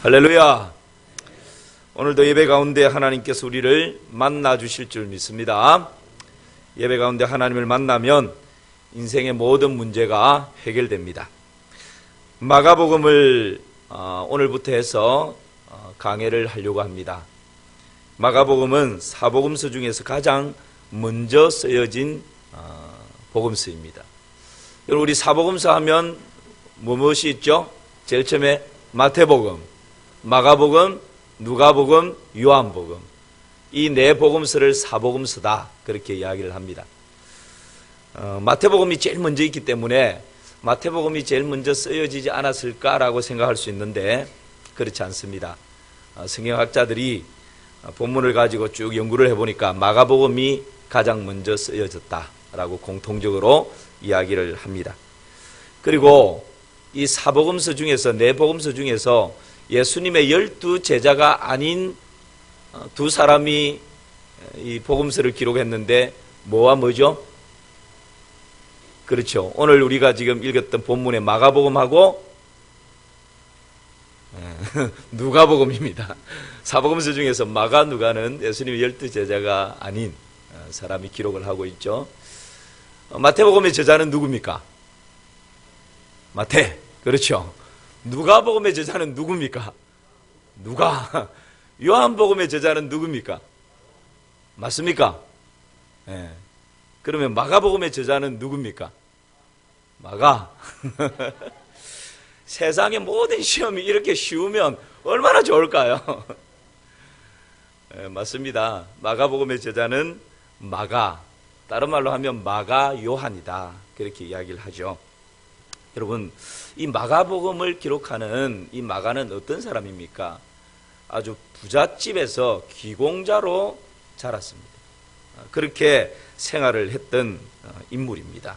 할렐루야. 오늘도 예배 가운데 하나님께서 우리를 만나 주실 줄 믿습니다. 예배 가운데 하나님을 만나면 인생의 모든 문제가 해결됩니다. 마가복음을 오늘부터 해서 강해를 하려고 합니다. 마가복음은 사복음서 중에서 가장 먼저 쓰여진 복음서입니다. 여러분, 우리 사복음서 하면 무엇이 있죠? 제일 처음에 마태복음, 마가복음, 누가복음, 요한복음, 이 네 복음서를 사복음서다, 그렇게 이야기를 합니다. 마태복음이 제일 먼저 있기 때문에 마태복음이 제일 먼저 쓰여지지 않았을까라고 생각할 수 있는데 그렇지 않습니다. 성경학자들이 본문을 가지고 쭉 연구를 해보니까 마가복음이 가장 먼저 쓰여졌다라고 공통적으로 이야기를 합니다. 그리고 이 사복음서 중에서, 네 복음서 중에서 예수님의 12 제자가 아닌 두 사람이 이 복음서를 기록했는데 뭐와 뭐죠? 그렇죠. 오늘 우리가 지금 읽었던 본문의 마가복음하고 누가복음입니다. 사복음서 중에서 마가, 누가는 예수님의 12 제자가 아닌 사람이 기록을 하고 있죠. 마태복음의 저자는 누굽니까? 마태. 그렇죠. 누가복음의 저자는 누굽니까? 누가. 요한복음의 저자는 누굽니까? 맞습니까? 네. 그러면 마가복음의 저자는 누굽니까? 마가. 세상의 모든 시험이 이렇게 쉬우면 얼마나 좋을까요? 네, 맞습니다. 마가복음의 저자는 마가, 다른 말로 하면 마가 요한이다, 그렇게 이야기를 하죠. 여러분, 이 마가복음을 기록하는 이 마가는 어떤 사람입니까? 아주 부잣집에서 귀공자로 자랐습니다. 그렇게 생활을 했던 인물입니다.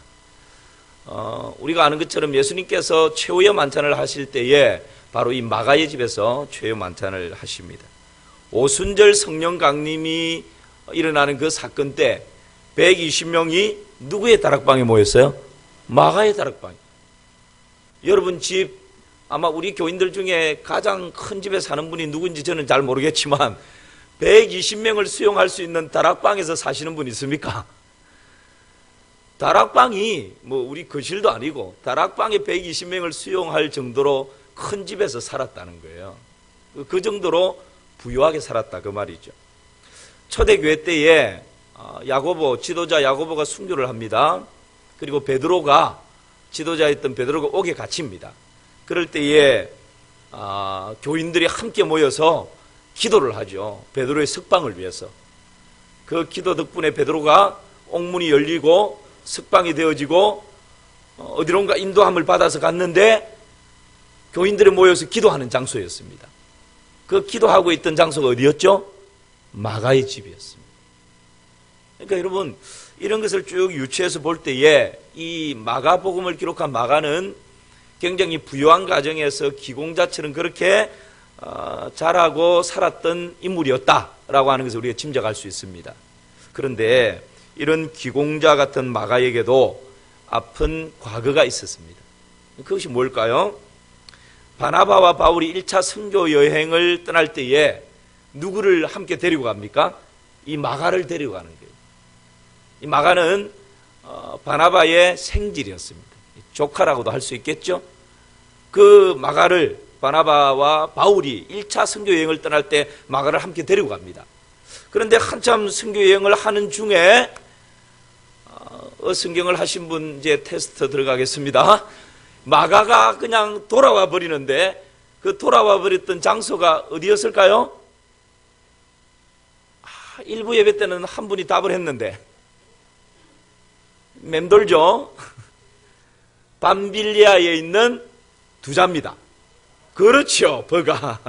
우리가 아는 것처럼 예수님께서 최후의 만찬을 하실 때에 바로 이 마가의 집에서 최후 만찬을 하십니다. 오순절 성령 강림이 일어나는 그 사건 때 120명이 누구의 다락방에 모였어요? 마가의 다락방에. 여러분 집, 아마 우리 교인들 중에 가장 큰 집에 사는 분이 누군지 저는 잘 모르겠지만 120명을 수용할 수 있는 다락방에서 사시는 분 있습니까? 다락방이 뭐 우리 거실도 아니고 다락방에 120명을 수용할 정도로 큰 집에서 살았다는 거예요. 그 정도로 부유하게 살았다, 그 말이죠. 초대교회 때에 야고보, 지도자 야고보가 순교를 합니다. 그리고 베드로가, 지도자였던 베드로가 옥에 갇힙니다. 그럴 때에 교인들이 함께 모여서 기도를 하죠. 베드로의 석방을 위해서. 그 기도 덕분에 베드로가 옥문이 열리고 석방이 되어지고 어디론가 인도함을 받아서 갔는데 교인들이 모여서 기도하는 장소였습니다. 그 기도하고 있던 장소가 어디였죠? 마가의 집이었습니다. 그러니까 여러분, 이런 것을 쭉 유추해서 볼 때에 이 마가복음을 기록한 마가는 굉장히 부유한 가정에서 기공자처럼 그렇게 자라고 살았던 인물이었다라고 하는 것을 우리가 짐작할 수 있습니다. 그런데 이런 기공자 같은 마가에게도 아픈 과거가 있었습니다. 그것이 뭘까요? 바나바와 바울이 1차 선교 여행을 떠날 때에 누구를 함께 데리고 갑니까? 이 마가를 데리고 가는 거예요. 이 마가는 바나바의 생질이었습니다. 조카라고도 할 수 있겠죠. 그 마가를, 바나바와 바울이 1차 선교여행을 떠날 때 마가를 함께 데리고 갑니다. 그런데 한참 선교여행을 하는 중에 성경을 하신 분 이제 테스트 들어가겠습니다. 마가가 그냥 돌아와 버리는데 그 돌아와 버렸던 장소가 어디였을까요? 일부 예배 때는 한 분이 답을 했는데 맴돌죠. 밤빌리아에 있는 두자입니다. 그렇죠. 버가.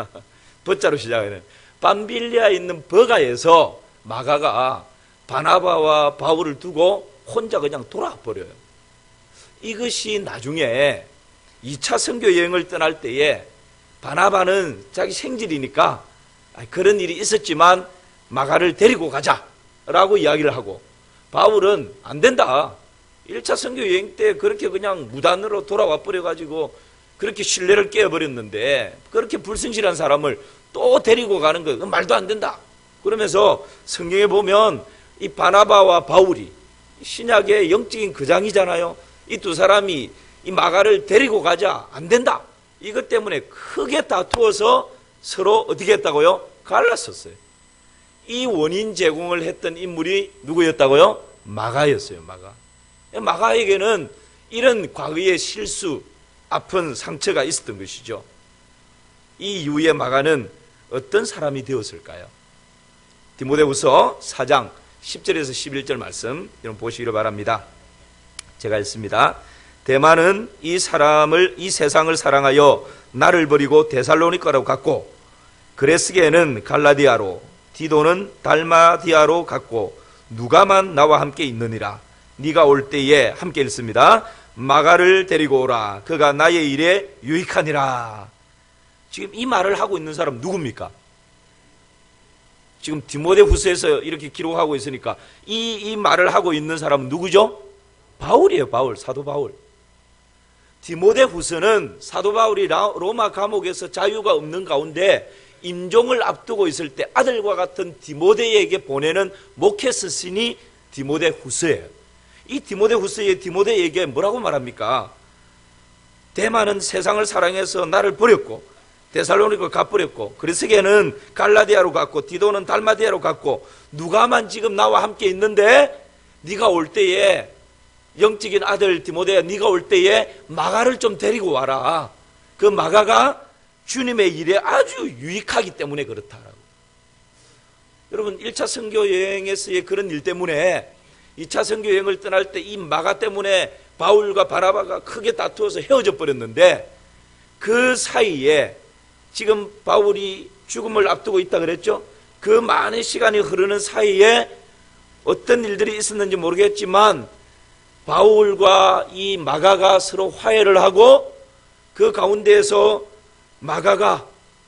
버자로 시작하는 밤빌리아에 있는 버가에서 마가가 바나바와 바울을 두고 혼자 그냥 돌아와 버려요. 이것이 나중에 2차 선교 여행을 떠날 때에 바나바는 자기 생질이니까 그런 일이 있었지만 마가를 데리고 가자라고 이야기를 하고, 바울은 안 된다. 1차 선교 여행 때 그렇게 그냥 무단으로 돌아와 버려가지고 그렇게 신뢰를 깨어버렸는데 그렇게 불성실한 사람을 또 데리고 가는 거 말도 안 된다. 그러면서 성경에 보면 이 바나바와 바울이 신약의 영적인 거장이잖아요. 이 두 사람이 이 마가를 데리고 가자. 안 된다. 이것 때문에 크게 다투어서 서로 어떻게 했다고요? 갈랐었어요. 이 원인 제공을 했던 인물이 누구였다고요? 마가였어요. 마가에게는 이런 과거의 실수, 아픈 상처가 있었던 것이죠. 이 이후에 마가는 어떤 사람이 되었을까요? 디모데후서 4장 10절에서 11절 말씀 여러분 보시기를 바랍니다. 제가 읽습니다. 데마는 이 세상을 사랑하여 나를 버리고 데살로니가로 갔고, 그레스게는 갈라디아로, 디도는 달마디아로 갔고, 누가만 나와 함께 있느니라. 네가 올 때에 함께 읽습니다. 마가를 데리고 오라. 그가 나의 일에 유익하니라. 지금 이 말을 하고 있는 사람 누굽니까? 지금 디모데후서에서 이렇게 기록하고 있으니까 이 말을 하고 있는 사람은 누구죠? 바울이에요. 사도 바울. 디모데후서는 사도 바울이 로마 감옥에서 자유가 없는 가운데 임종을 앞두고 있을 때 아들과 같은 디모데에게 보내는 목회 서신이 디모데후서예요. 이 디모데에게 뭐라고 말합니까? 데마는 세상을 사랑해서 나를 버렸고, 데살로니가 가버렸고, 그레스게는 갈라디아로 갔고, 디도는 달마디아로 갔고, 누가만 지금 나와 함께 있는데 네가 올 때에, 영적인 아들 디모데야, 네가 올 때에 마가를 좀 데리고 와라. 그 마가가 주님의 일에 아주 유익하기 때문에 그렇다라고. 여러분 1차 선교 여행에서의 그런 일 때문에 2차 선교 여행을 떠날 때 이 마가 때문에 바울과 바나바가 크게 다투어서 헤어져 버렸는데, 그 사이에 지금 바울이 죽음을 앞두고 있다 그랬죠. 그 많은 시간이 흐르는 사이에 어떤 일들이 있었는지 모르겠지만 바울과 이 마가가 서로 화해를 하고, 그 가운데에서 마가가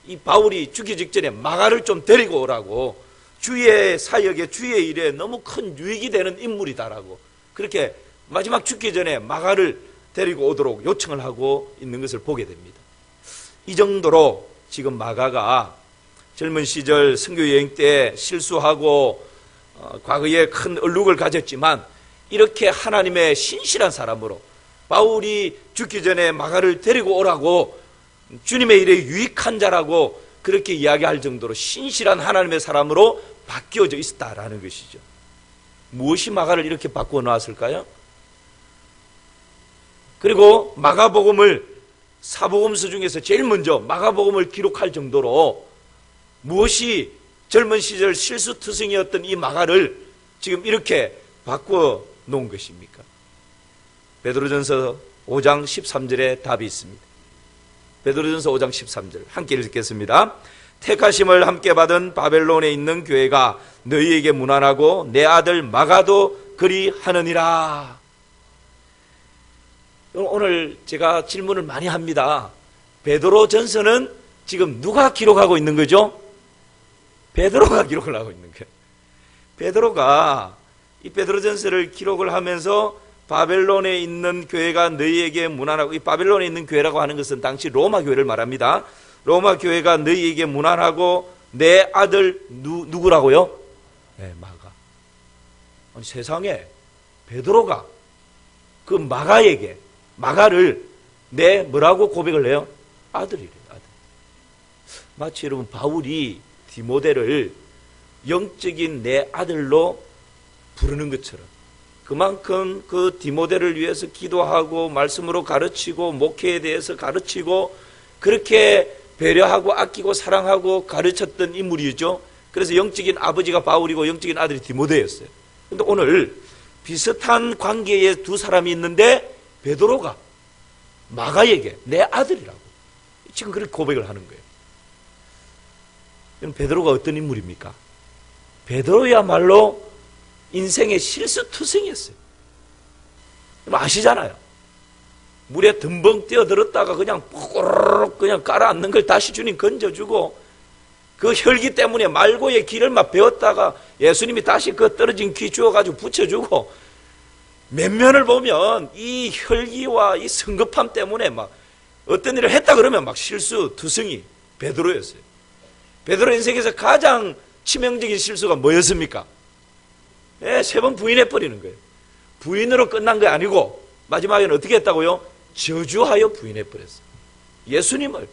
이 바울이 죽기 직전에 마가를 좀 데리고 오라고, 주의 사역에 주의 일에 너무 큰 유익이 되는 인물이다라고, 그렇게 마지막 죽기 전에 마가를 데리고 오도록 요청을 하고 있는 것을 보게 됩니다. 이 정도로 지금 마가가 젊은 시절 선교 여행 때 실수하고 과거에 큰 얼룩을 가졌지만 이렇게 하나님의 신실한 사람으로, 바울이 죽기 전에 마가를 데리고 오라고 주님의 일에 유익한 자라고 그렇게 이야기할 정도로 신실한 하나님의 사람으로 바뀌어져 있었다라는 것이죠. 무엇이 마가를 이렇게 바꾸어 놓았을까요? 그리고 마가복음을 사복음서 중에서 제일 먼저 마가복음을 기록할 정도로 무엇이 젊은 시절 실수투성이었던 이 마가를 지금 이렇게 바꾸어 놓은 것입니까? 베드로전서 5장 13절에 답이 있습니다. 베드로전서 5장 13절 함께 읽겠습니다. 택하심을 함께 받은 바벨론에 있는 교회가 너희에게 문안하고 내 아들 마가도 그리하느니라. 오늘 제가 질문을 많이 합니다. 베드로전서는 지금 누가 기록하고 있는 거죠? 베드로가 기록을 하고 있는 거예요. 베드로가 이 베드로전서를 기록을 하면서 바벨론에 있는 교회가 너희에게 문안하고, 이 바벨론에 있는 교회라고 하는 것은 당시 로마 교회를 말합니다. 로마 교회가 너희에게 문안하고 내 아들 누구라고요? 네, 마가. 아니, 세상에 베드로가 그 마가를 내 뭐라고 고백을 해요? 아들이래요. 아들. 마치 여러분 바울이 디모데를 영적인 내 아들로 부르는 것처럼, 그만큼 그 디모데를 위해서 기도하고 말씀으로 가르치고 목회에 대해서 가르치고 그렇게 배려하고 아끼고 사랑하고 가르쳤던 인물이죠. 그래서 영적인 아버지가 바울이고 영적인 아들이 디모데였어요. 그런데 오늘 비슷한 관계에 두 사람이 있는데 베드로가 마가에게 내 아들이라고 지금 그렇게 고백을 하는 거예요. 그럼 베드로가 어떤 인물입니까? 베드로야말로 인생의 실수투성이었어요. 아시잖아요. 물에 덤벙 뛰어들었다가 그냥 꼬르륵 그냥 깔아앉는 걸 다시 주님 건져주고, 그 혈기 때문에 말고의 길을 막 배웠다가 예수님이 다시 그 떨어진 귀 주워가지고 붙여주고, 맨면을 보면 이 혈기와 이 성급함 때문에 막 어떤 일을 했다 그러면 막 실수 투성이 베드로였어요. 베드로 인생에서 가장 치명적인 실수가 뭐였습니까? 3번 부인해버리는 거예요. 부인으로 끝난 게 아니고 마지막에는 어떻게 했다고요? 저주하여 부인해버렸어요. 예수님을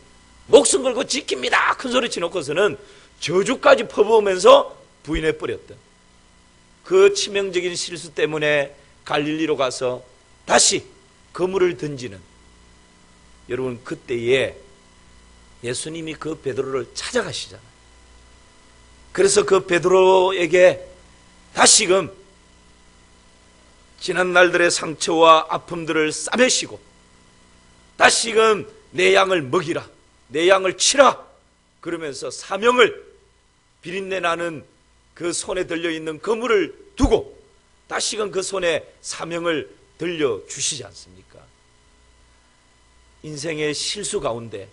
목숨 걸고 지킵니다 큰 소리 치놓고서는 저주까지 퍼부으면서 부인해버렸던 그 치명적인 실수 때문에 갈릴리로 가서 다시 그물을 던지는, 여러분 그때에 예수님이 그 베드로를 찾아가시잖아요. 그래서 그 베드로에게 다시금 지난 날들의 상처와 아픔들을 싸매시고 다시금 내 양을 먹이라, 내 양을 치라 그러면서 사명을, 비린내 나는 그 손에 들려있는 그물을 두고 다시금 그 손에 사명을 들려주시지 않습니까? 인생의 실수 가운데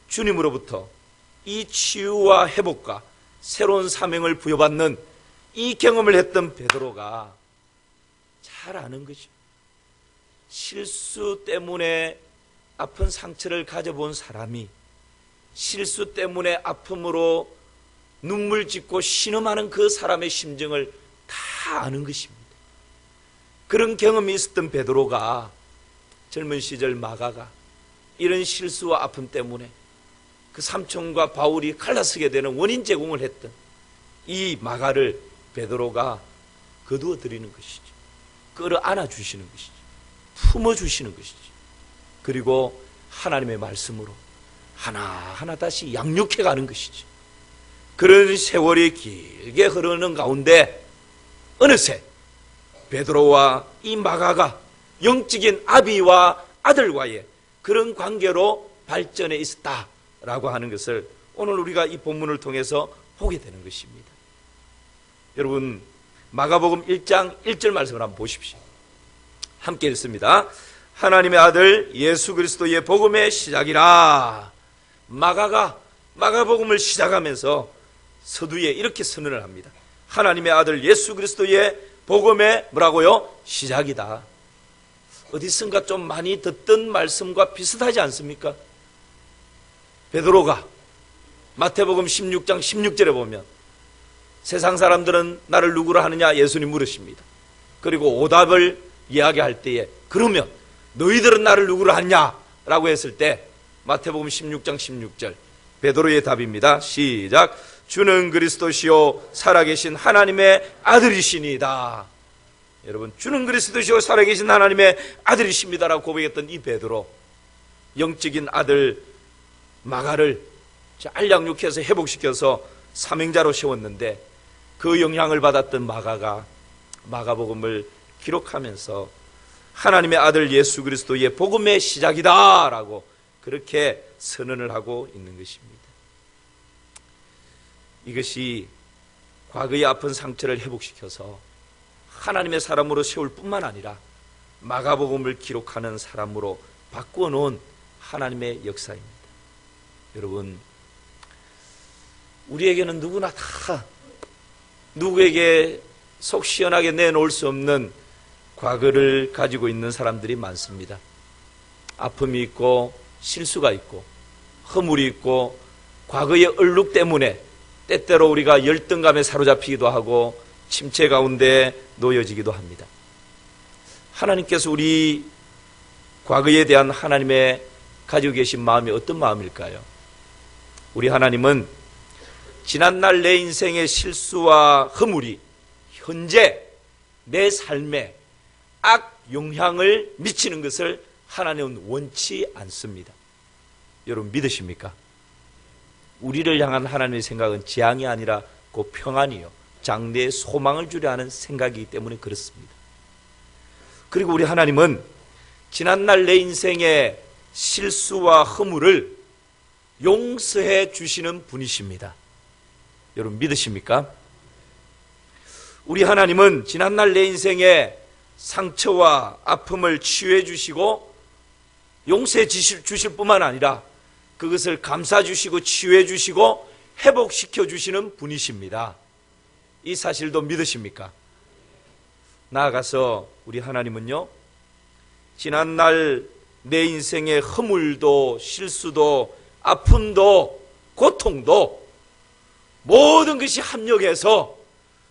주님으로부터 이 치유와 회복과 새로운 사명을 부여받는 이 경험을 했던 베드로가 잘 아는 거죠. 실수 때문에 아픈 상처를 가져본 사람이 실수 때문에 아픔으로 눈물 짓고 신음하는 그 사람의 심정을 다 아는 것입니다. 그런 경험이 있었던 베드로가 젊은 시절 마가가 이런 실수와 아픔 때문에 그 삼촌과 바울이 갈라서게 되는 원인 제공을 했던 이 마가를 베드로가 거두어 드리는 것이죠. 끌어안아 주시는 것이죠. 품어 주시는 것이죠. 그리고 하나님의 말씀으로 하나하나 다시 양육해 가는 것이죠. 그런 세월이 길게 흐르는 가운데 어느새 베드로와 이 마가가 영적인 아비와 아들과의 그런 관계로 발전해 있었다라고 하는 것을 오늘 우리가 이 본문을 통해서 보게 되는 것입니다. 여러분, 마가복음 1장 1절 말씀을 한번 보십시오. 함께 읽습니다. 하나님의 아들 예수 그리스도의 복음의 시작이라. 마가가 마가복음을 시작하면서 서두에 이렇게 선언을 합니다. 하나님의 아들 예수 그리스도의 복음의 뭐라고요? 시작이다. 어디선가 좀 많이 듣던 말씀과 비슷하지 않습니까? 베드로가 마태복음 16장 16절에 보면 세상 사람들은 나를 누구라 하느냐 예수님 물으십니다. 그리고 오답을 이야기할 때에 그러면 너희들은 나를 누구라 하냐 라고 했을 때 마태복음 16장 16절 베드로의 답입니다. 시작. 주는 그리스도시요 살아계신 하나님의 아들이시니다. 여러분, 주는 그리스도시요 살아계신 하나님의 아들이십니다라고 고백했던 이 베드로, 영적인 아들 마가를 잘 양육해서 회복시켜서 사명자로 세웠는데 그 영향을 받았던 마가가 마가복음을 기록하면서 하나님의 아들 예수 그리스도의 복음의 시작이다 라고 그렇게 선언을 하고 있는 것입니다. 이것이 과거의 아픈 상처를 회복시켜서 하나님의 사람으로 세울 뿐만 아니라 마가복음을 기록하는 사람으로 바꾸어 놓은 하나님의 역사입니다. 여러분, 우리에게는 누구나 다 누구에게 속 시원하게 내놓을 수 없는 과거를 가지고 있는 사람들이 많습니다. 아픔이 있고 실수가 있고 허물이 있고 과거의 얼룩 때문에 때때로 우리가 열등감에 사로잡히기도 하고 침체 가운데 놓여지기도 합니다. 하나님께서 우리 과거에 대한 하나님의 가지고 계신 마음이 어떤 마음일까요? 우리 하나님은 지난날 내 인생의 실수와 허물이 현재 내 삶에 악 영향을 미치는 것을 하나님은 원치 않습니다. 여러분 믿으십니까? 우리를 향한 하나님의 생각은 재앙이 아니라 그 평안이요 장래에 소망을 주려 하는 생각이기 때문에 그렇습니다. 그리고 우리 하나님은 지난날 내 인생의 실수와 허물을 용서해 주시는 분이십니다. 여러분 믿으십니까? 우리 하나님은 지난날 내 인생의 상처와 아픔을 치유해 주시고 용서해 주실 뿐만 아니라 그것을 감싸 주시고 치유해 주시고 회복시켜 주시는 분이십니다. 이 사실도 믿으십니까? 나아가서 우리 하나님은요, 지난날 내 인생의 허물도 실수도 아픔도 고통도 모든 것이 합력해서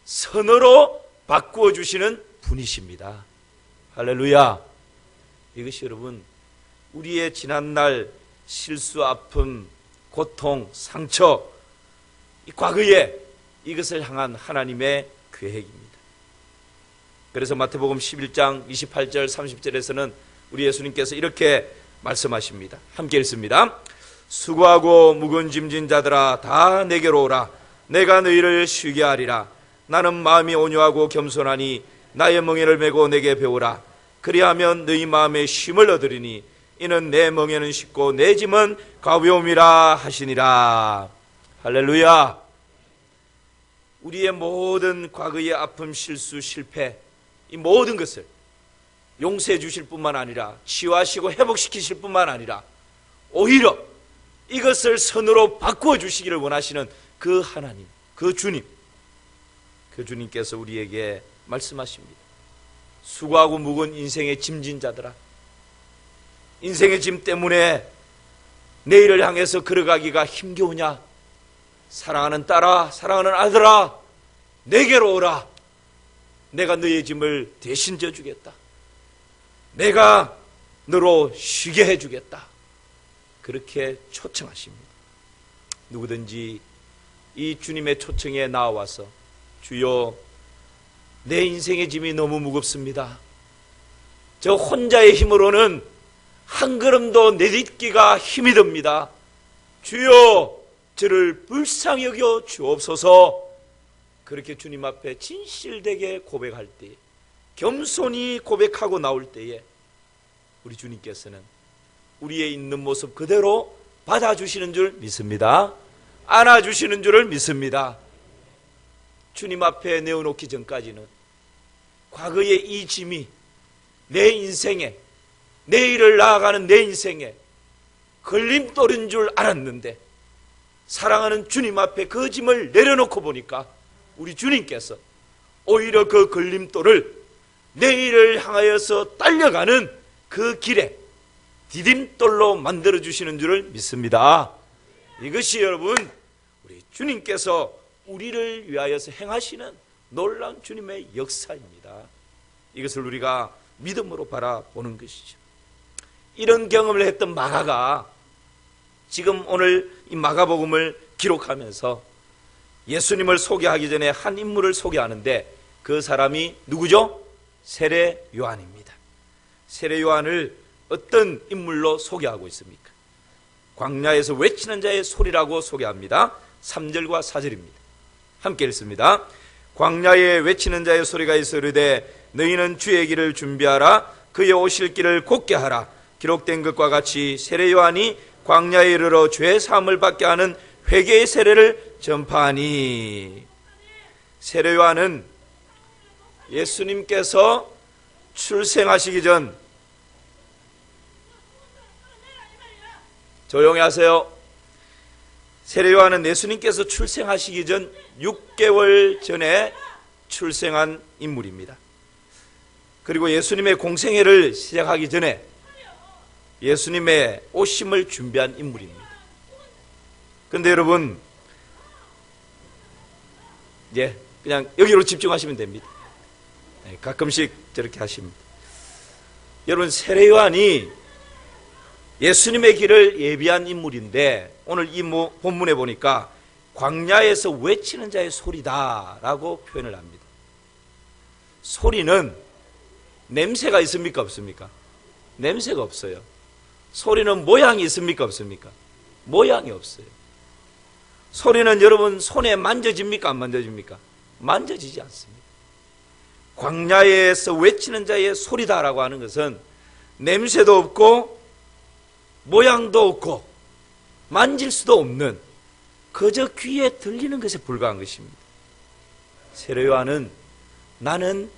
선으로 바꾸어 주시는 분이십니다. 할렐루야. 이것이 여러분 우리의 지난날 실수, 아픔, 고통, 상처, 이 과거에 이것을 향한 하나님의 계획입니다. 그래서 마태복음 11장 28절 30절에서는 우리 예수님께서 이렇게 말씀하십니다. 함께 읽습니다. 수고하고 무거운 짐진 자들아 다 내게로 오라. 내가 너희를 쉬게 하리라. 나는 마음이 온유하고 겸손하니 나의 멍에를 메고 내게 배우라. 그리하면 너희 마음에 쉼을 얻으리니 이는 내 멍에는 쉽고 내 짐은 가벼움이라 하시니라. 할렐루야. 우리의 모든 과거의 아픔, 실수, 실패, 이 모든 것을 용서해 주실 뿐만 아니라 치유하시고 회복시키실 뿐만 아니라 오히려 이것을 선으로 바꾸어 주시기를 원하시는 그 하나님, 그 주님, 그 주님께서 우리에게 말씀하십니다. 수고하고 무거운 인생의 짐진 자들아, 인생의 짐 때문에 내일을 향해서 걸어가기가 힘겨우냐? 사랑하는 딸아, 사랑하는 아들아, 내게로 오라. 내가 너의 짐을 대신 져주겠다. 내가 너로 쉬게 해주겠다. 그렇게 초청하십니다. 누구든지 이 주님의 초청에 나와서 주여, 내 인생의 짐이 너무 무겁습니다. 저 혼자의 힘으로는 한 걸음도 내딛기가 힘이 듭니다. 주여, 저를 불쌍히 여겨 주옵소서. 그렇게 주님 앞에 진실되게 고백할 때에, 겸손히 고백하고 나올 때에 우리 주님께서는 우리의 있는 모습 그대로 받아주시는 줄 믿습니다. 안아주시는 줄을 믿습니다. 주님 앞에 내어놓기 전까지는 과거의 이 짐이 내 인생에, 내일을 나아가는 내 인생에 걸림돌인 줄 알았는데 사랑하는 주님 앞에 그 짐을 내려놓고 보니까 우리 주님께서 오히려 그 걸림돌을 내일을 향하여서 딸려가는 그 길에 디딤돌로 만들어주시는 줄을 믿습니다. 이것이 여러분 우리 주님께서 우리를 위하여서 행하시는 놀라운 주님의 역사입니다. 이것을 우리가 믿음으로 바라보는 것이죠. 이런 경험을 했던 마가가 지금 오늘 이 마가복음을 기록하면서 예수님을 소개하기 전에 한 인물을 소개하는데 그 사람이 누구죠? 세례 요한입니다. 세례 요한을 어떤 인물로 소개하고 있습니까? 광야에서 외치는 자의 소리라고 소개합니다. 3절과 4절입니다. 함께 읽습니다. 광야에 외치는 자의 소리가 있어 이르되 너희는 주의 길을 준비하라. 그의 오실 길을 곧게 하라. 기록된 것과 같이 세례 요한이 광야에 이르러 죄 사함을 받게 하는 회개의 세례를 전파하니. 세례 요한은 예수님께서 출생하시기 전, 조용히 하세요. 세례 요한은 예수님께서 출생하시기 전 6개월 전에 출생한 인물입니다. 그리고 예수님의 공생애를 시작하기 전에 예수님의 오심을 준비한 인물입니다. 그런데 여러분, 그냥 여기로 집중하시면 됩니다. 가끔씩 저렇게 하십니다. 여러분, 세례 요한이 예수님의 길을 예비한 인물인데 오늘 이 본문에 보니까 광야에서 외치는 자의 소리다라고 표현을 합니다. 소리는 냄새가 있습니까? 없습니까? 냄새가 없어요. 소리는 모양이 있습니까? 없습니까? 모양이 없어요. 소리는 여러분 손에 만져집니까? 안 만져집니까? 만져지지 않습니다. 광야에서 외치는 자의 소리다라고 하는 것은 냄새도 없고 모양도 없고 만질 수도 없는 그저 귀에 들리는 것에 불과한 것입니다. 세례 요한은 나는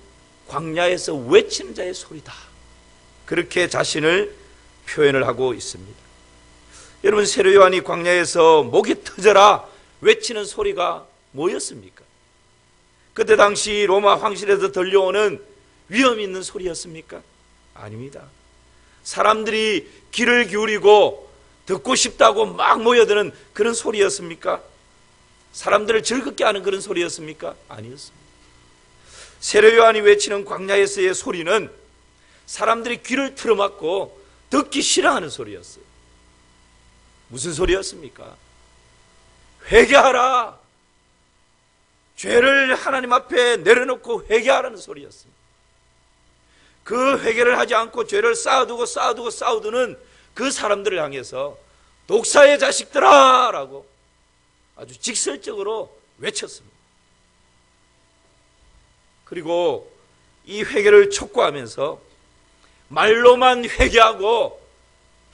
광야에서 외치는 자의 소리다, 그렇게 자신을 표현을 하고 있습니다. 여러분, 세례 요한이 광야에서 목이 터져라 외치는 소리가 뭐였습니까? 그때 당시 로마 황실에서 들려오는 위험 있는 소리였습니까? 아닙니다. 사람들이 귀를 기울이고 듣고 싶다고 막 모여드는 그런 소리였습니까? 사람들을 즐겁게 하는 그런 소리였습니까? 아니었습니다. 세례 요한이 외치는 광야에서의 소리는 사람들이 귀를 틀어막고 듣기 싫어하는 소리였어요. 무슨 소리였습니까? 회개하라. 죄를 하나님 앞에 내려놓고 회개하라는 소리였습니다. 그 회개를 하지 않고 죄를 쌓아두는 그 사람들을 향해서 독사의 자식들아 라고 아주 직설적으로 외쳤습니다. 그리고 이 회개를 촉구하면서 말로만 회개하고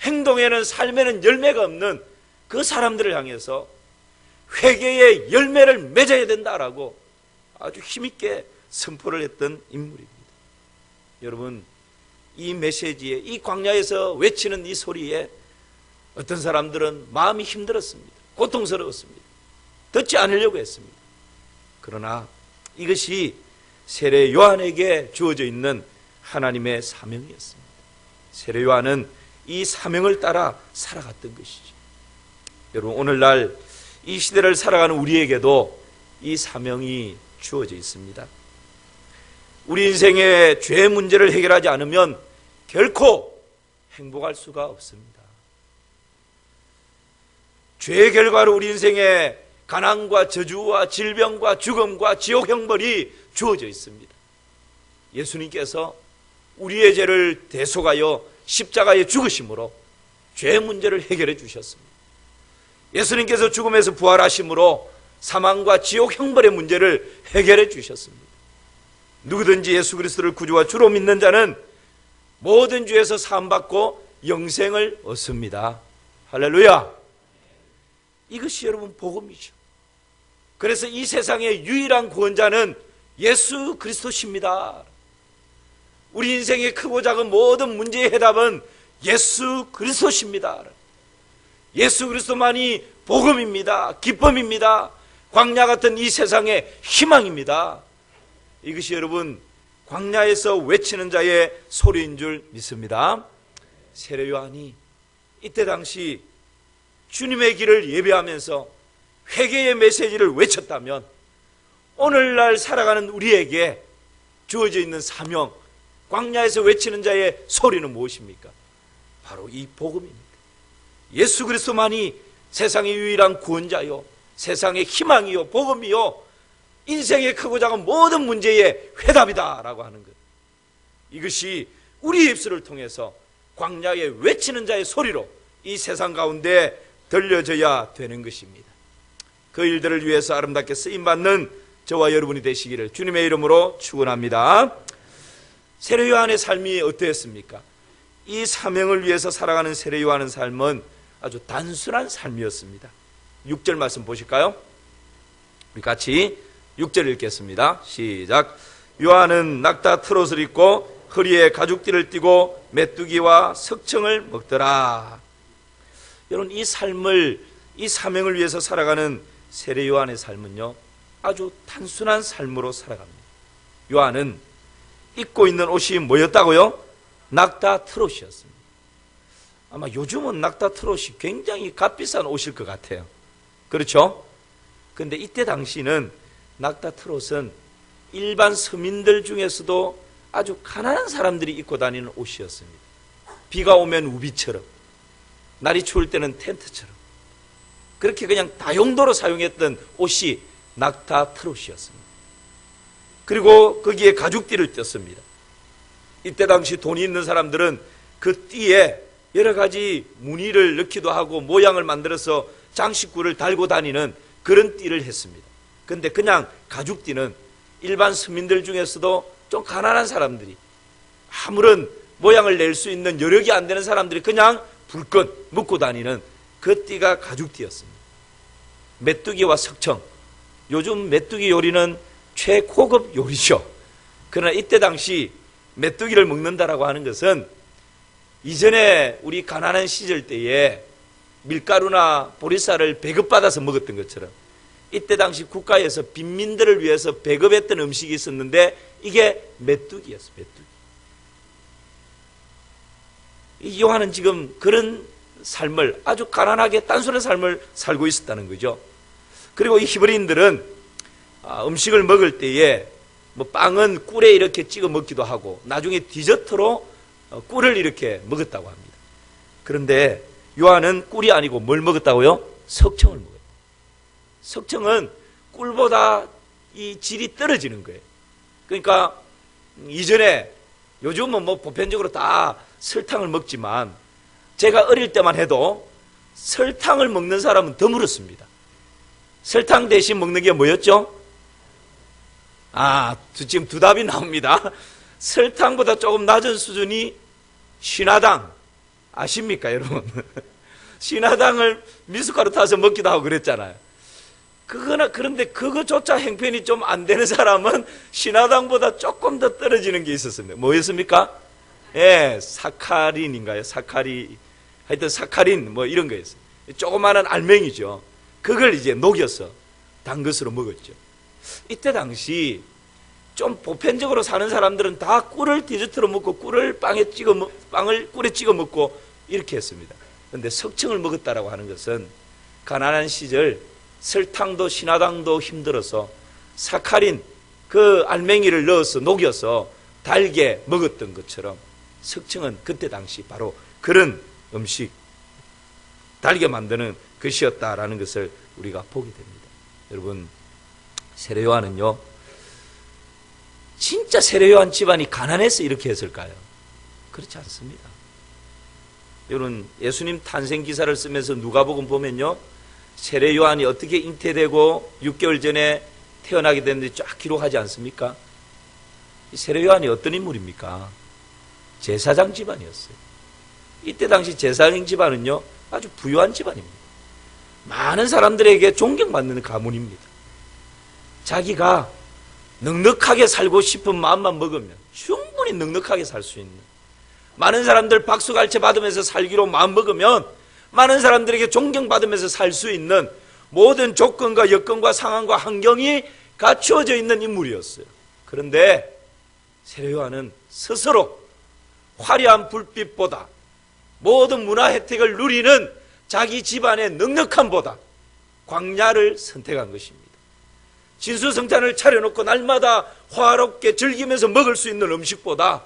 행동에는 삶에는 열매가 없는 그 사람들을 향해서 회개의 열매를 맺어야 된다라고 아주 힘있게 선포를 했던 인물입니다. 여러분, 이 메시지에, 이 광야에서 외치는 이 소리에 어떤 사람들은 마음이 힘들었습니다. 고통스러웠습니다. 듣지 않으려고 했습니다. 그러나 이것이 세례 요한에게 주어져 있는 하나님의 사명이었습니다. 세례 요한은 이 사명을 따라 살아갔던 것이죠. 여러분, 오늘날 이 시대를 살아가는 우리에게도 이 사명이 주어져 있습니다. 우리 인생의 죄 문제를 해결하지 않으면 결코 행복할 수가 없습니다. 죄의 결과로 우리 인생에 가난과 저주와 질병과 죽음과 지옥 형벌이 주어져 있습니다. 예수님께서 우리의 죄를 대속하여 십자가에 죽으심으로 죄 문제를 해결해 주셨습니다. 예수님께서 죽음에서 부활하심으로 사망과 지옥 형벌의 문제를 해결해 주셨습니다. 누구든지 예수 그리스도를 구주와 주로 믿는 자는 모든 죄에서 사함받고 영생을 얻습니다. 할렐루야. 이것이 여러분 복음이죠. 그래서 이 세상의 유일한 구원자는 예수 그리스도십니다. 우리 인생의 크고 작은 모든 문제의 해답은 예수 그리스도십니다. 예수 그리스도만이 복음입니다. 기쁨입니다. 광야 같은 이 세상의 희망입니다. 이것이 여러분 광야에서 외치는 자의 소리인 줄 믿습니다. 세례 요한이 이때 당시 주님의 길을 예배하면서 회개의 메시지를 외쳤다면 오늘날 살아가는 우리에게 주어져 있는 사명, 광야에서 외치는 자의 소리는 무엇입니까? 바로 이 복음입니다. 예수 그리스도만이 세상의 유일한 구원자요, 세상의 희망이요, 복음이요, 인생의 크고 작은 모든 문제의 해답이다라고 하는 것. 이것이 우리 입술을 통해서 광야에 외치는 자의 소리로 이 세상 가운데 들려져야 되는 것입니다. 그 일들을 위해서 아름답게 쓰임받는 저와 여러분이 되시기를 주님의 이름으로 축원합니다. 세례 요한의 삶이 어떠했습니까? 이 사명을 위해서 살아가는 세례 요한의 삶은 아주 단순한 삶이었습니다. 6절 말씀 보실까요? 우리 같이 6절 읽겠습니다. 시작. 요한은 낙타 트롯을 입고 허리에 가죽띠를 띠고 메뚜기와 석청을 먹더라. 여러분, 이 삶을, 이 사명을 위해서 살아가는 세례 요한의 삶은요, 아주 단순한 삶으로 살아갑니다. 요한은 입고 있는 옷이 뭐였다고요? 낙타 트롯이었습니다. 아마 요즘은 낙타 트롯이 굉장히 값비싼 옷일 것 같아요. 그렇죠? 근데 이때 당시는 낙타 트롯은 일반 서민들 중에서도 아주 가난한 사람들이 입고 다니는 옷이었습니다. 비가 오면 우비처럼, 날이 추울 때는 텐트처럼, 그렇게 그냥 다용도로 사용했던 옷이 낙타 트롯이었습니다. 그리고 거기에 가죽띠를 떴습니다. 이때 당시 돈이 있는 사람들은 그 띠에 여러 가지 무늬를 넣기도 하고 모양을 만들어서 장식구를 달고 다니는 그런 띠를 했습니다. 그런데 그냥 가죽띠는 일반 서민들 중에서도 좀 가난한 사람들이, 아무런 모양을 낼 수 있는 여력이 안 되는 사람들이 그냥 불끈 묶고 다니는 그 띠가 가죽띠였습니다. 메뚜기와 석청, 요즘 메뚜기 요리는 최고급 요리죠. 그러나 이때 당시 메뚜기를 먹는다라고 하는 것은 이전에 우리 가난한 시절 때에 밀가루나 보리쌀을 배급받아서 먹었던 것처럼 이때 당시 국가에서 빈민들을 위해서 배급했던 음식이 있었는데 이게 메뚜기였어요. 메뚜기. 이 요한은 지금 그런 삶을, 아주 가난하게 단순한 삶을 살고 있었다는 거죠. 그리고 이 히브리인들은 음식을 먹을 때에 뭐 빵은 꿀에 이렇게 찍어 먹기도 하고 나중에 디저트로 꿀을 이렇게 먹었다고 합니다. 그런데 요한은 꿀이 아니고 뭘 먹었다고요? 석청을 먹었다. 석청은 꿀보다 이 질이 떨어지는 거예요. 그러니까 이전에, 요즘은 뭐 보편적으로 다 설탕을 먹지만 제가 어릴 때만 해도 설탕을 먹는 사람은 드물었습니다. 설탕 대신 먹는 게 뭐였죠? 지금 두 답이 나옵니다. 설탕보다 조금 낮은 수준이 신화당. 아십니까, 여러분? 신화당을 미숫가루 타서 먹기도 하고 그랬잖아요. 그런데 그거조차 형편이 좀 안 되는 사람은 신화당보다 조금 더 떨어지는 게 있었습니다. 뭐였습니까? 예, 사카린인가요? 하여튼 사카린 뭐 이런 거였어요. 조그마한 알맹이죠. 그걸 이제 녹여서 단 것으로 먹었죠. 이때 당시 좀 보편적으로 사는 사람들은 다 꿀을 디저트로 먹고 빵을 꿀에 찍어 먹고 이렇게 했습니다. 그런데 석청을 먹었다라고 하는 것은 가난한 시절 설탕도 신화당도 힘들어서 사카린 그 알맹이를 넣어서 녹여서 달게 먹었던 것처럼 석청은 그때 당시 바로 그런 음식, 달게 만드는 것이었다라는 것을 우리가 보게 됩니다. 여러분, 세례요한은요, 진짜 세례요한 집안이 가난해서 이렇게 했을까요? 그렇지 않습니다. 여러분, 예수님 탄생 기사를 쓰면서 누가복음 보면요, 세례요한이 어떻게 잉태되고 6개월 전에 태어나게 됐는지 쫙 기록하지 않습니까? 이 세례요한이 어떤 인물입니까? 제사장 집안이었어요. 이때 당시 제사장 집안은요, 아주 부유한 집안입니다. 많은 사람들에게 존경받는 가문입니다. 자기가 넉넉하게 살고 싶은 마음만 먹으면 충분히 넉넉하게 살 수 있는, 많은 사람들 박수갈채 받으면서 살기로 마음 먹으면 많은 사람들에게 존경받으면서 살 수 있는 모든 조건과 여건과 상황과 환경이 갖추어져 있는 인물이었어요. 그런데 세례요한은 스스로 화려한 불빛보다 모든 문화 혜택을 누리는 자기 집안의 넉넉함보다 광야를 선택한 것입니다. 진수성찬을 차려놓고 날마다 화롭게 즐기면서 먹을 수 있는 음식보다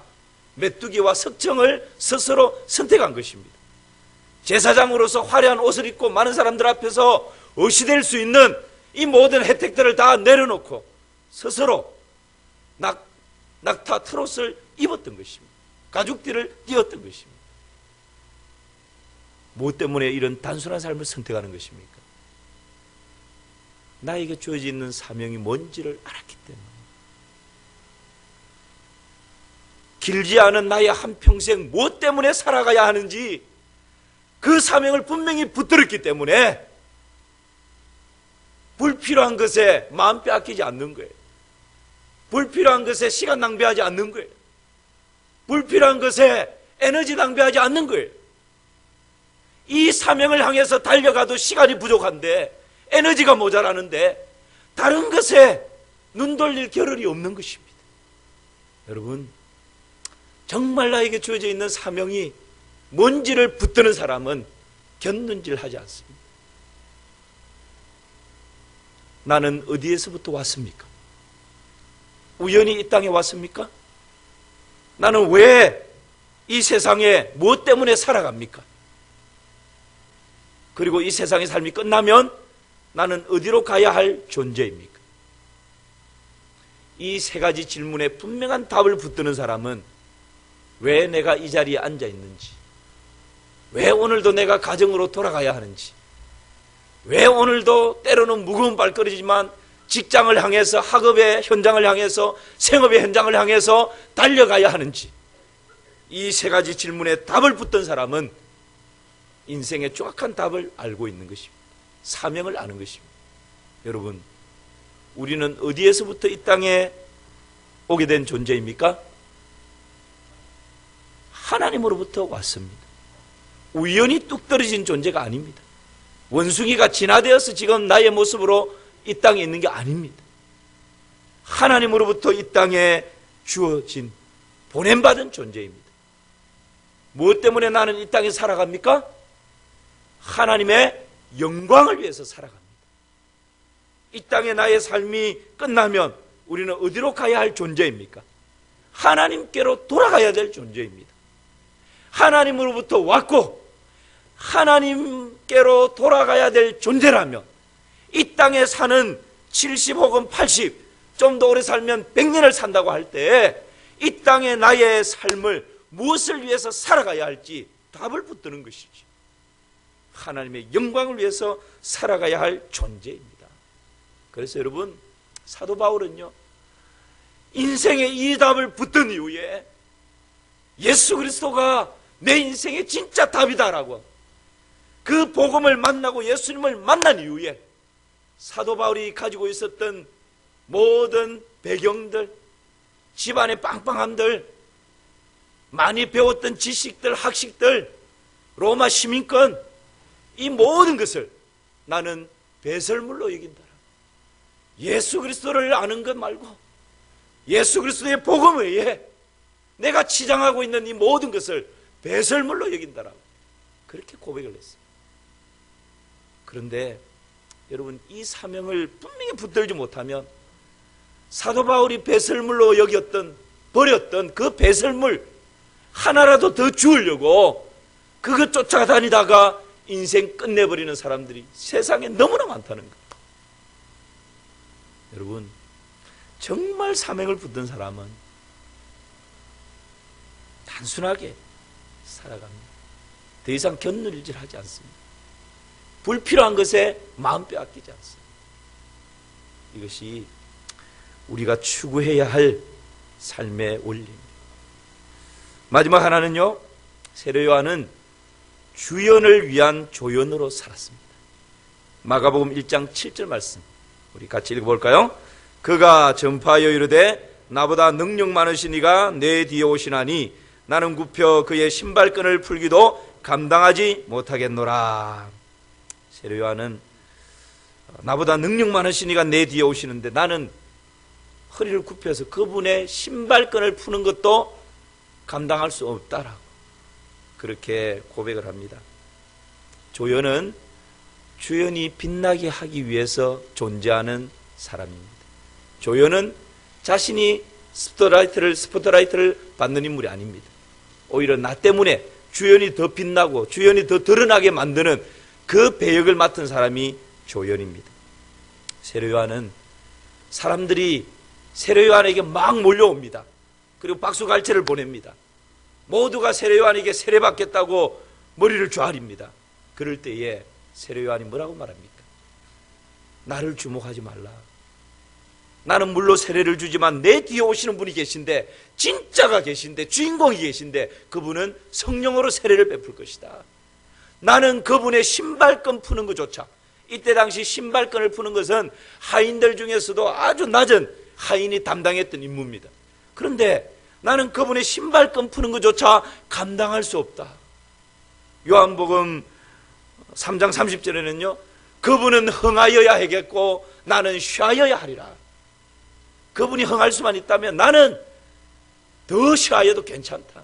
메뚜기와 석청을 스스로 선택한 것입니다. 제사장으로서 화려한 옷을 입고 많은 사람들 앞에서 어시될 수 있는 이 모든 혜택들을 다 내려놓고 스스로 낙타 트롯을 입었던 것입니다. 가죽띠를 띄었던 것입니다. 무엇 때문에 이런 단순한 삶을 선택하는 것입니까? 나에게 주어져 있는 사명이 뭔지를 알았기 때문에, 길지 않은 나의 한평생 무엇 때문에 살아가야 하는지 그 사명을 분명히 붙들었기 때문에 불필요한 것에 마음 빼앗기지 않는 거예요. 불필요한 것에 시간 낭비하지 않는 거예요. 불필요한 것에 에너지 낭비하지 않는 거예요. 이 사명을 향해서 달려가도 시간이 부족한데, 에너지가 모자라는데 다른 것에 눈 돌릴 겨를이 없는 것입니다. 여러분, 정말 나에게 주어져 있는 사명이 뭔지를 붙드는 사람은 곁눈질하지 않습니다. 나는 어디에서부터 왔습니까? 우연히 이 땅에 왔습니까? 나는 왜 이 세상에 무엇 때문에 살아갑니까? 그리고 이 세상의 삶이 끝나면 나는 어디로 가야 할 존재입니까? 이 세 가지 질문에 분명한 답을 붙드는 사람은 왜 내가 이 자리에 앉아 있는지, 왜 오늘도 내가 가정으로 돌아가야 하는지, 왜 오늘도 때로는 무거운 발걸음이지만 직장을 향해서, 학업의 현장을 향해서, 생업의 현장을 향해서 달려가야 하는지, 이 세 가지 질문에 답을 붙든 사람은 인생의 정확한 답을 알고 있는 것입니다. 사명을 아는 것입니다. 여러분, 우리는 어디에서부터 이 땅에 오게 된 존재입니까? 하나님으로부터 왔습니다. 우연히 뚝 떨어진 존재가 아닙니다. 원숭이가 진화되어서 지금 나의 모습으로 이 땅에 있는 게 아닙니다. 하나님으로부터 이 땅에 주어진, 보냄받은 존재입니다. 무엇 때문에 나는 이 땅에 살아갑니까? 하나님의 영광을 위해서 살아갑니다. 이 땅에 나의 삶이 끝나면 우리는 어디로 가야 할 존재입니까? 하나님께로 돌아가야 될 존재입니다. 하나님으로부터 왔고 하나님께로 돌아가야 될 존재라면 이 땅에 사는 70 혹은 80, 좀 더 오래 살면 100년을 산다고 할 때 이 땅에 나의 삶을 무엇을 위해서 살아가야 할지 답을 붙드는 것이지. 하나님의 영광을 위해서 살아가야 할 존재입니다. 그래서 여러분, 사도 바울은요, 인생의 이 답을 붙든 이후에 예수 그리스도가 내 인생의 진짜 답이다라고 그 복음을 만나고 예수님을 만난 이후에 사도 바울이 가지고 있었던 모든 배경들, 집안의 빵빵함들, 많이 배웠던 지식들, 학식들, 로마 시민권, 이 모든 것을 나는 배설물로 여긴다. 예수 그리스도를 아는 것 말고 예수 그리스도의 복음에 의해 내가 치장하고 있는 이 모든 것을 배설물로 여긴다라고 그렇게 고백을 했어요. 그런데 여러분, 이 사명을 분명히 붙들지 못하면 사도 바울이 배설물로 여겼던, 버렸던 그 배설물 하나라도 더 주우려고 그것 쫓아다니다가 인생 끝내버리는 사람들이 세상에 너무나 많다는 거예요. 여러분, 정말 사명을 붙든 사람은 단순하게 살아갑니다. 더 이상 견눈질하지 않습니다. 불필요한 것에 마음 빼앗기지 않습니다. 이것이 우리가 추구해야 할 삶의 원리입니다. 마지막 하나는요, 세례 요한은 주연을 위한 조연으로 살았습니다. 마가복음 1장 7절 말씀 우리 같이 읽어볼까요? 그가 전파하여 이르되 나보다 능력 많으신 이가 내 뒤에 오시나니 나는 굽혀 그의 신발끈을 풀기도 감당하지 못하겠노라. 세례 요한은 나보다 능력 많으신 이가 내 뒤에 오시는데 나는 허리를 굽혀서 그분의 신발끈을 푸는 것도 감당할 수 없다라고 그렇게 고백을 합니다. 조연은 주연이 빛나게 하기 위해서 존재하는 사람입니다. 조연은 자신이 스포트라이트를 받는 인물이 아닙니다. 오히려 나 때문에 주연이 더 빛나고 주연이 더 드러나게 만드는 그 배역을 맡은 사람이 조연입니다. 세례 요한은 사람들이 세례 요한에게 막 몰려옵니다. 그리고 박수갈채를 보냅니다. 모두가 세례 요한에게 세례받겠다고 머리를 조아립니다. 그럴 때에 세례 요한이 뭐라고 말합니까? 나를 주목하지 말라. 나는 물론 세례를 주지만 내 뒤에 오시는 분이 계신데, 진짜가 계신데, 주인공이 계신데 그분은 성령으로 세례를 베풀 것이다. 나는 그분의 신발끈 푸는 것조차, 이때 당시 신발끈을 푸는 것은 하인들 중에서도 아주 낮은 하인이 담당했던 임무입니다. 그런데 나는 그분의 신발끈 푸는 것조차 감당할 수 없다. 요한복음 3장 30절에는요 그분은 흥하여야 하겠고 나는 쉬어야 하리라. 그분이 흥할 수만 있다면 나는 더 쉬어도 괜찮다.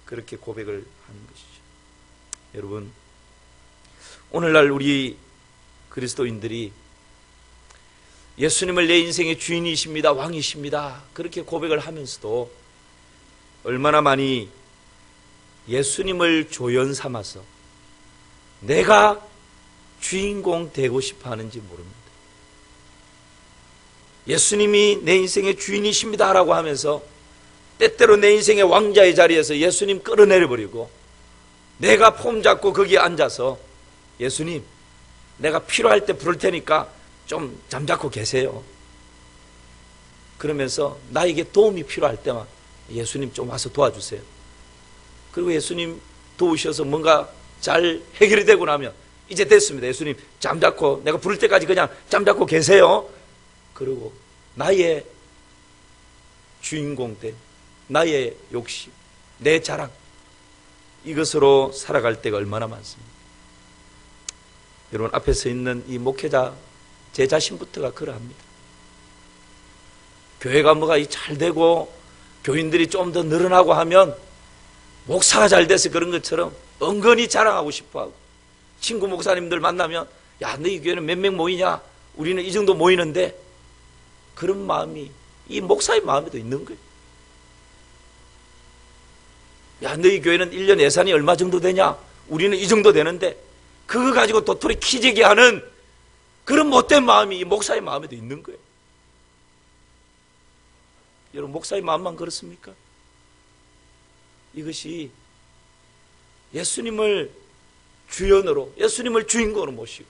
그렇게 고백을 하는 것이죠. 여러분, 오늘날 우리 그리스도인들이 예수님을 내 인생의 주인이십니다, 왕이십니다, 그렇게 고백을 하면서도 얼마나 많이 예수님을 조연 삼아서 내가 주인공 되고 싶어 하는지 모릅니다. 예수님이 내 인생의 주인이십니다 라고 하면서 때때로 내 인생의 왕자의 자리에서 예수님 끌어내려버리고 내가 폼 잡고 거기에 앉아서 예수님, 내가 필요할 때 부를 테니까 좀 잠자코 계세요. 그러면서 나에게 도움이 필요할 때만 예수님 좀 와서 도와주세요. 그리고 예수님 도우셔서 뭔가 잘 해결이 되고 나면 이제 됐습니다. 예수님 잠자코 내가 부를 때까지 그냥 잠자코 계세요. 그리고 나의 주인공 된 나의 욕심, 내 자랑, 이것으로 살아갈 때가 얼마나 많습니다. 여러분, 앞에 서 있는 이 목회자 제 자신부터가 그러합니다. 교회가 뭐가 잘 되고 교인들이 좀 더 늘어나고 하면 목사가 잘 돼서 그런 것처럼 은근히 자랑하고 싶어하고, 친구 목사님들 만나면 야, 너희 교회는 몇 명 모이냐? 우리는 이 정도 모이는데, 그런 마음이 이 목사의 마음에도 있는 거예요. 야, 너희 교회는 1년 예산이 얼마 정도 되냐? 우리는 이 정도 되는데, 그거 가지고 도토리 키재기 하는 그런 못된 마음이 이 목사의 마음에도 있는 거예요. 여러분, 목사의 마음만 그렇습니까? 이것이 예수님을 주연으로, 예수님을 주인공으로 모시고,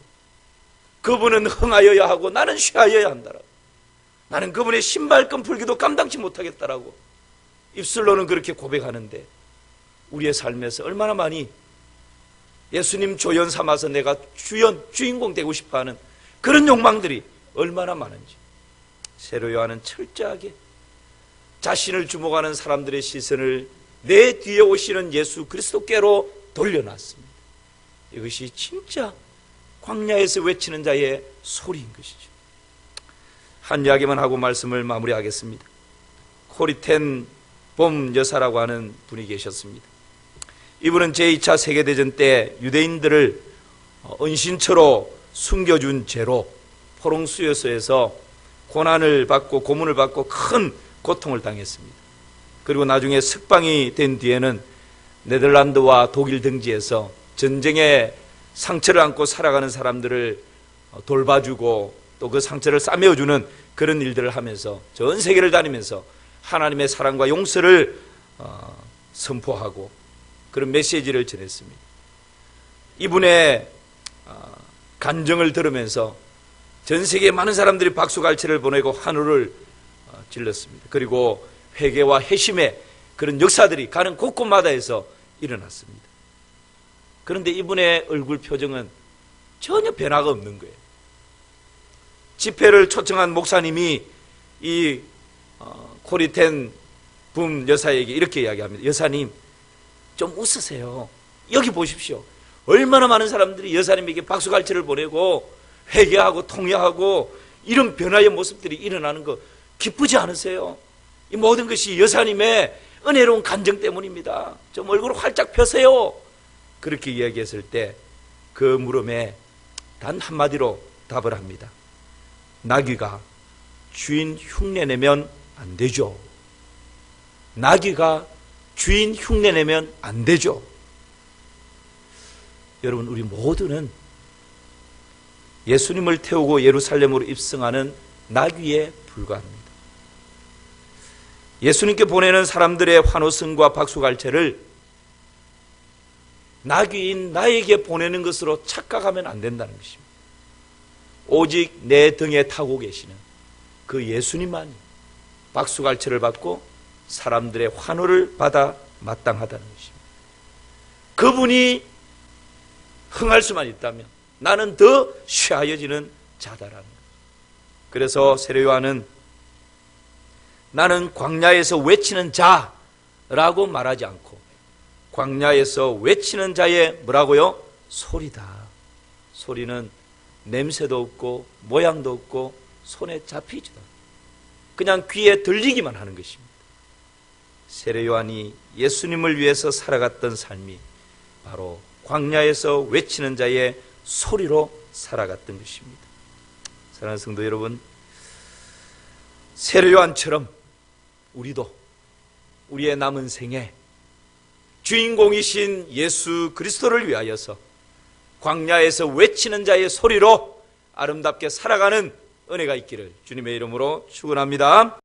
그분은 흥하여야 하고 나는 쉬하여야 한다라고, 나는 그분의 신발끈 풀기도 감당치 못하겠다라고 입술로는 그렇게 고백하는데, 우리의 삶에서 얼마나 많이 예수님 조연 삼아서 내가 주인공 되고 싶어하는 그런 욕망들이 얼마나 많은지. 세로 요한은 철저하게 자신을 주목하는 사람들의 시선을 내 뒤에 오시는 예수 그리스도께로 돌려놨습니다. 이것이 진짜 광야에서 외치는 자의 소리인 것이죠. 한 이야기만 하고 말씀을 마무리하겠습니다. 코리텐 봄 여사라고 하는 분이 계셨습니다. 이분은 제2차 세계대전 때 유대인들을 은신처로 숨겨준 죄로 포롱수요소에서 고난을 받고 고문을 받고 큰 고통을 당했습니다. 그리고 나중에 석방이 된 뒤에는 네덜란드와 독일 등지에서 전쟁의 상처를 안고 살아가는 사람들을 돌봐주고 또 그 상처를 싸매어주는 그런 일들을 하면서 전 세계를 다니면서 하나님의 사랑과 용서를 선포하고 그런 메시지를 전했습니다. 이분의 간증을 들으면서 전 세계의 많은 사람들이 박수갈채를 보내고 환호를 질렀습니다. 그리고 회개와 회심의 그런 역사들이 가는 곳곳마다에서 일어났습니다. 그런데 이분의 얼굴 표정은 전혀 변화가 없는 거예요. 집회를 초청한 목사님이 이 코리텐 붐 여사에게 이렇게 이야기합니다. 여사님, 좀 웃으세요. 여기 보십시오. 얼마나 많은 사람들이 여사님에게 박수갈채를 보내고 회개하고 통회하고 이런 변화의 모습들이 일어나는 거 기쁘지 않으세요? 이 모든 것이 여사님의 은혜로운 간증 때문입니다. 좀 얼굴을 활짝 펴세요. 그렇게 이야기했을 때 그 물음에 단 한마디로 답을 합니다. 나귀가 주인 흉내내면 안 되죠. 나귀가 주인 흉내내면 안 되죠. 여러분, 우리 모두는 예수님을 태우고 예루살렘으로 입성하는 나귀에 불과합니다. 예수님께 보내는 사람들의 환호성과 박수갈채를 나귀인 나에게 보내는 것으로 착각하면 안 된다는 것입니다. 오직 내 등에 타고 계시는 그 예수님만이 박수갈채를 받고 사람들의 환호를 받아 마땅하다는 것입니다. 그분이 흥할 수만 있다면 나는 더 쉬하여지는 자다라는 거예요. 그래서 세례 요한은 나는 광야에서 외치는 자라고 말하지 않고 광야에서 외치는 자의 뭐라고요? 소리다. 소리는 냄새도 없고 모양도 없고 손에 잡히지도 않고 그냥 귀에 들리기만 하는 것입니다. 세례 요한이 예수님을 위해서 살아갔던 삶이 바로 광야에서 외치는 자의 소리로 살아갔던 것입니다. 사랑하는 성도 여러분, 세례 요한처럼 우리도 우리의 남은 생에 주인공이신 예수 그리스도를 위하여서 광야에서 외치는 자의 소리로 아름답게 살아가는 은혜가 있기를 주님의 이름으로 축원합니다.